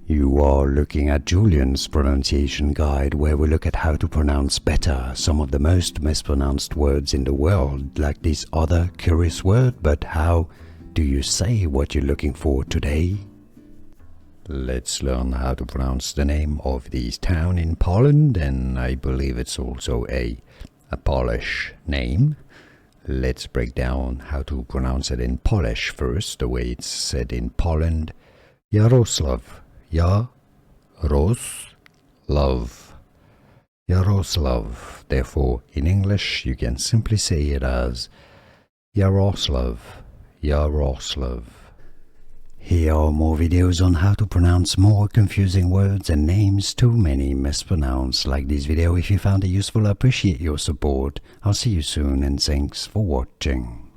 You are looking at Julian's pronunciation guide, where we look at how to pronounce better some of the most mispronounced words in the world, like this other curious word. But how do you say what you're looking for today? Let's learn how to pronounce the name of this town in Poland, and I believe it's also a Polish name. Let's break down how to pronounce it in Polish first, the way it's said in Poland. Jaroslaw. Jaroslav. Jaroslav. Therefore, in English, you can simply say it as Jaroslav. Jaroslav. Here are more videos on how to pronounce more confusing words and names too many mispronounced. Like this video if you found it useful. I appreciate your support. I'll see you soon, and thanks for watching.